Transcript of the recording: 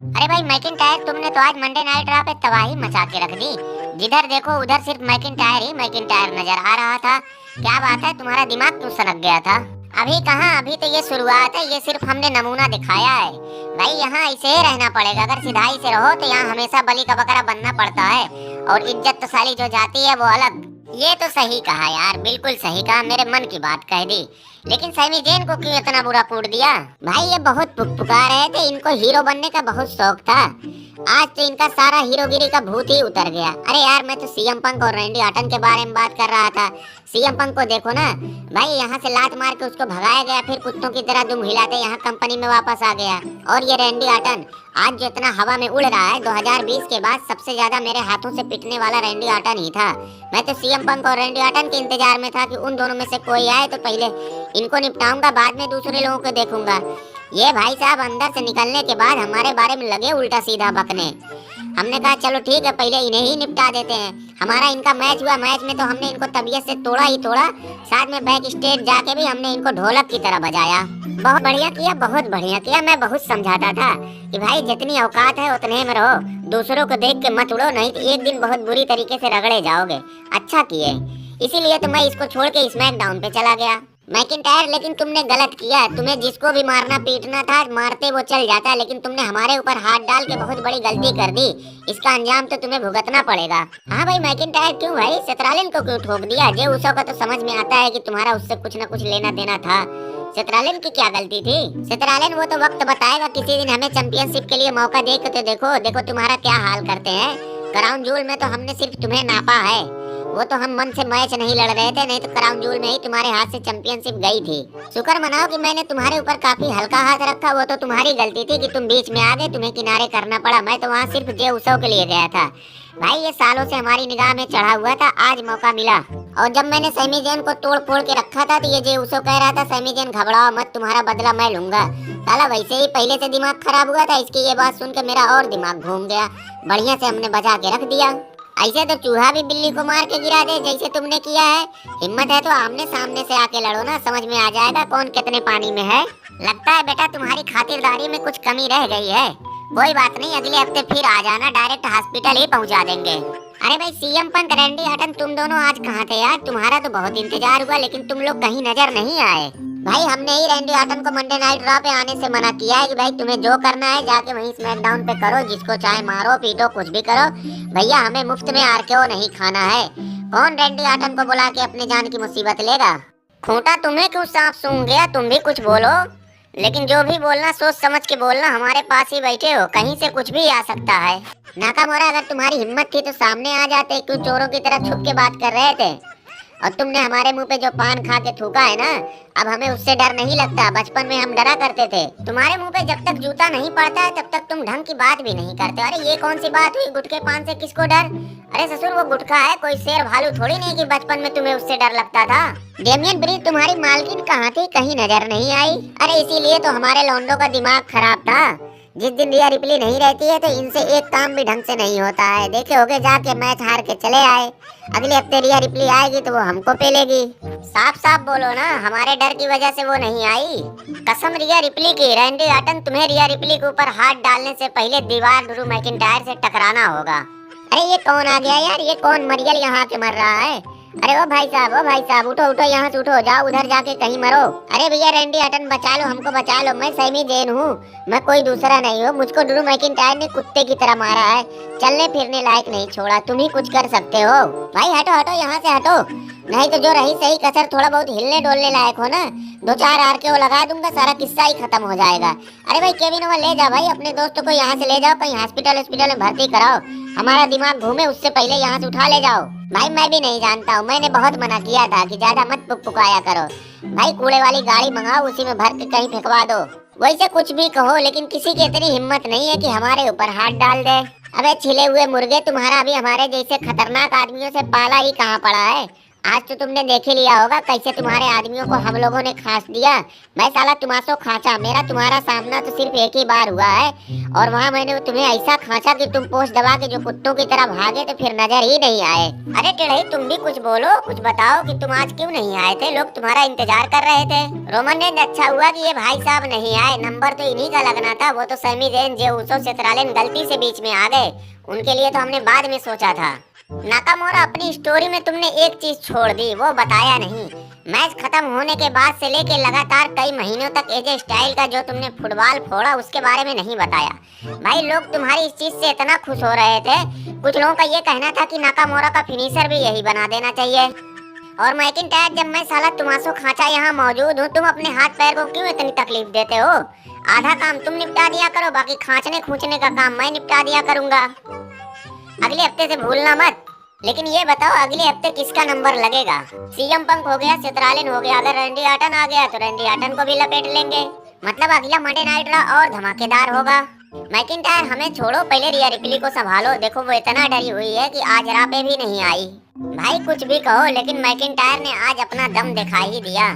अरे भाई मैकिन टायर, तुमने तो आज मंडे नाइट ड्रा पे तबाही मचा के रख दी। जिधर देखो उधर सिर्फ मैकिन टायर नजर आ रहा था। क्या बात है, तुम्हारा दिमाग क्यों सनक गया था? अभी कहाँ, अभी तो ये शुरुआत है, ये सिर्फ हमने नमूना दिखाया है। भाई यहाँ ऐसे ही रहना पड़ेगा, अगर सिधाई से रहो तो यहाँ हमेशा बलि का बकरा बनना पड़ता है। और इज्जत तो साली जो जाती है वो अलग। ये तो सही कहा यार, बिल्कुल सही कहा, मेरे मन की बात कह दी। लेकिन सैमी जेन को क्यों इतना बुरा कूट दिया? भाई ये बहुत पुका रहे थे, इनको हीरो बनने का बहुत शौक था। आज तो इनका सारा हीरोगिरी का भूत ही उतर गया। अरे यार मैं तो सीएम पंक और रैंडी ऑर्टन के बारे में बात कर रहा था। सीएम पंक को देखो ना भाई, यहाँ से लात मार के उसको भगाया गया, फिर कुत्तों की तरह दुम हिलाते यहाँ कंपनी में वापस आ गया। और ये रैंडी ऑर्टन आज जो इतना हवा में उड़ रहा है, 2020 के बाद सबसे ज्यादा मेरे हाथों से पिटने वाला रैंडी ऑर्टन ही था। मैं तो सीएम पंक और रैंडी ऑर्टन के इंतजार में था कि उन दोनों में से कोई आए तो पहले इनको निपटाऊंगा, बाद में दूसरे लोगों को देखूंगा। ये भाई साहब अंदर से निकलने के बाद हमारे बारे में लगे उल्टा सीधा बकने। हमने कहा चलो ठीक है, पहले इन्हें ही निपटा देते हैं। हमारा इनका मैच हुआ, मैच में तो हमने इनको तबीयत से तोड़ा ही तोड़ा, साथ में बैक स्टेज जाके भी हमने इनको ढोलक की तरह बजाया। बहुत बढ़िया किया, बहुत बढ़िया किया। मैं बहुत समझाता था कि भाई जितनी औकात है उतने में रहो, दूसरों को देख के मत उड़ो, नहीं तो एक दिन बहुत बुरी तरीके से रगड़े जाओगे। अच्छा किए, इसीलिए तो मैं इसको छोड़ के स्मैकडाउन पे चला गया। मैकिन टायर, लेकिन तुमने गलत किया। तुम्हें जिसको भी मारना पीटना था मारते वो चल जाता, लेकिन तुमने हमारे ऊपर हाथ डाल के बहुत बड़ी गलती कर दी। इसका अंजाम तो तुम्हें भुगतना पड़ेगा। हाँ भाई मैकिन टायर, क्यों भाई सेत्रालिन को क्यों ठोक दिया? जे उसो का तो समझ में आता है कि तुम्हारा उससे कुछ न कुछ लेना देना था। सेत्रालिन की क्या गलती थी? सेत्रालिन वो तो वक्त बताएगा, किसी दिन हमें चैंपियनशिप के लिए मौका दे के तो देखो। देखो तुम्हारा क्या हाल करते हैं। क्राउन जूल में तो हमने सिर्फ तुम्हें नापा है, वो तो हम मन से मैच नहीं लड़ रहे थे, नहीं तो क्राउन जूल में ही तुम्हारे हाथ से चैंपियनशिप गई थी। शुक्र मनाओ कि मैंने तुम्हारे ऊपर काफी हल्का हाथ रखा, वो तो तुम्हारी गलती थी कि तुम बीच में आ गए, तुम्हें किनारे करना पड़ा। मैं तो वहाँ सिर्फ जे उसो के लिए गया था। भाई ये सालों से हमारी निगाह में चढ़ा हुआ था, आज मौका मिला। और जब मैंने सैमी जेन को तोड़ फोड़ के रखा था तो ये जे उसो कह रहा था सैमी जेन घबराओ मत, तुम्हारा बदला मैं लूंगा। साला वैसे ही पहले से दिमाग खराब हुआ था, इसकी ये बात सुन के मेरा और दिमाग घूम गया। बढ़िया से हमने बचा के रख दिया। ऐसे तो चूहा भी बिल्ली को मार के गिरा दे जैसे तुमने किया है। हिम्मत है तो आमने सामने से आके लड़ो ना, समझ में आ जाएगा कौन कितने पानी में है। लगता है बेटा तुम्हारी खातिरदारी में कुछ कमी रह गई है। कोई बात नहीं, अगले हफ्ते फिर आ जाना, डायरेक्ट हॉस्पिटल ही पहुंचा देंगे। अरे भाई सीएम पंक रैंडी ऑर्टन, तुम दोनों आज कहाँ थे यार? तुम्हारा तो बहुत इंतजार हुआ लेकिन तुम लोग कहीं नजर नहीं आए। भाई हमने ही रैंडी ऑर्टन को मंडे नाइट ड्रॉ पे आने से मना किया है कि भाई तुम्हें जो करना है जाके वहीं स्मैकडाउन पे करो, जिसको चाहे मारो पीटो कुछ भी करो। भैया हमें मुफ्त में आरकेओ नहीं खाना है। कौन रैंडी ऑर्टन को बुला के अपनी जान की मुसीबत लेगा? खूंटा तुम्हें क्यों सांप सूंघ गया? तुम भी कुछ बोलो, लेकिन जो भी बोलना सोच समझ के बोलना। हमारे पास ही बैठे हो, कहीं से कुछ भी आ सकता है। नाकामोरा, अगर तुम्हारी हिम्मत थी तो सामने आ जाते, क्यों चोरों की तरह छुप के बात कर रहे थे? और तुमने हमारे मुंह पे जो पान खा के थूका है ना, अब हमें उससे डर नहीं लगता। बचपन में हम डरा करते थे। तुम्हारे मुंह पे जब तक जूता नहीं पड़ता है तब तक तुम ढंग की बात भी नहीं करते। अरे ये कौन सी बात हुई, गुटके पान से किसको डर? अरे ससुर वो गुटखा है, कोई शेर भालू थोड़ी नहीं कि बचपन में तुम्हें उससे डर लगता था। डेमियन ब्रीज तुम्हारी मालकिन कहाँ थी, कहीं नजर नहीं आई। अरे इसीलिए तो हमारे लौंडों का दिमाग खराब था। जिस दिन रिया रिप्ली नहीं रहती है तो इनसे एक काम भी ढंग से नहीं होता है। देखे होगे जाके मैच हार के चले आए। अगले हफ्ते रिया रिप्ली आएगी तो वो हमको पेलेगी। साफ साफ बोलो ना, हमारे डर की वजह से वो नहीं आई। कसम रिया रिप्ली की। रैंडी ऑर्टन, तुम्हें रिया रिप्ली के ऊपर हाथ डालने से पहले दीवार ड्रू मैकिंटायर से टकराना होगा। अरे ये कौन आ गया यार? ये कौन मरियल यहाँ के मर रहा है? अरे ओ भाई साहब, उठो उठो, यहाँ से उठो, जाओ उधर जाके कहीं मरो। अरे भैया रैंडी ऑर्टन बचा लो, हमको बचा लो। मैं सैमी जेन हूँ, मैं कोई दूसरा नहीं हूँ। मुझको ड्रू मैकिंटायर ने कुत्ते की तरह मारा है, चलने फिरने लायक नहीं छोड़ा। तुम ही कुछ कर सकते हो। भाई हटो हटो, यहाँ से हटो, नहीं तो जो रही सही कसर थोड़ा बहुत हिलने डोलने लायक हो ना, 2-4 आरकेओ लगा दूंगा, सारा किस्सा ही खत्म हो जाएगा। अरे भाई केविन वो ले जाओ भाई, अपने दोस्तों को यहाँ से ले जाओ, कहीं हॉस्पिटल में भर्ती कराओ। हमारा दिमाग घूमे उससे पहले यहाँ से उठा ले जाओ। भाई मैं भी नहीं जानता हूँ, मैंने बहुत मना किया था कि ज्यादा मत पुकाया करो। भाई कूड़े वाली गाड़ी मंगाओ, उसी में भर के कहीं फेंकवा दो। वैसे कुछ भी कहो, लेकिन किसी की इतनी हिम्मत नहीं है कि हमारे ऊपर हाथ डाल दे। अबे छिले हुए मुर्गे, तुम्हारा भी हमारे जैसे खतरनाक आदमियों से पाला ही कहाँ पड़ा है। आज तो तुमने देख ही लिया होगा कैसे तुम्हारे आदमियों को हम लोगों ने खांस दिया। मैं साला तुम्हासो खांचा, मेरा तुम्हारा सामना तो सिर्फ एक ही बार हुआ है और वहाँ मैंने तुम्हें ऐसा खांचा कि तुम पोस्ट दबा के जो कुत्तों की तरह भागे तो फिर नजर ही नहीं आए। अरे टेढ़ई, तुम भी कुछ बोलो, कुछ बताओ कि तुम आज क्यों नहीं आए थे। लोग तुम्हारा इंतजार कर रहे थे। रोमन ने अच्छा हुआ कि ये भाई साहब नहीं आए, नंबर तो इन्हीं का लगना था। वो तो सैमी जेन जेउसो चित्रालेन गलती से बीच में आ गए, उनके लिए तो हमने बाद में सोचा था। नाकामोरा, अपनी स्टोरी में तुमने एक चीज छोड़ दी, वो बताया नहीं। मैच खत्म होने के बाद से लेके लगातार कई महीनों तक एजे स्टाइल का जो तुमने फुटबॉल फोड़ा उसके बारे में नहीं बताया। भाई लोग तुम्हारी इस चीज से इतना खुश हो रहे थे, कुछ लोगों का ये कहना था कि नाकामोरा का फिनिशर भी यही बना देना चाहिए। और मैकिंटायर, जब मैं साला तुम्हासो खांचा यहाँ मौजूद हूँ, तुम अपने हाथ पैर को क्यों इतनी तकलीफ देते हो। आधा काम तुम निपटा दिया करो, बाकी खांचने खूंचने का काम मैं निपटा दिया करूंगा। अगले हफ्ते से भूलना मत। लेकिन ये बताओ, अगले हफ्ते किसका नंबर लगेगा। सीएम पंक हो गया, चित्रालिन हो गया, अगर रैंडी ऑर्टन आ गया तो रैंडी ऑर्टन को भी लपेट लेंगे। मतलब अगला मंडे नाइट रॉ और धमाकेदार होगा। मैकिंटायर, हमें छोड़ो, पहले रिया रिप्ली को संभालो। देखो वो इतना डरी हुई है कि आज रॉ पे भी नहीं आई। भाई कुछ भी कहो, लेकिन मैकिंटायर ने आज अपना दम दिखा ही दिया।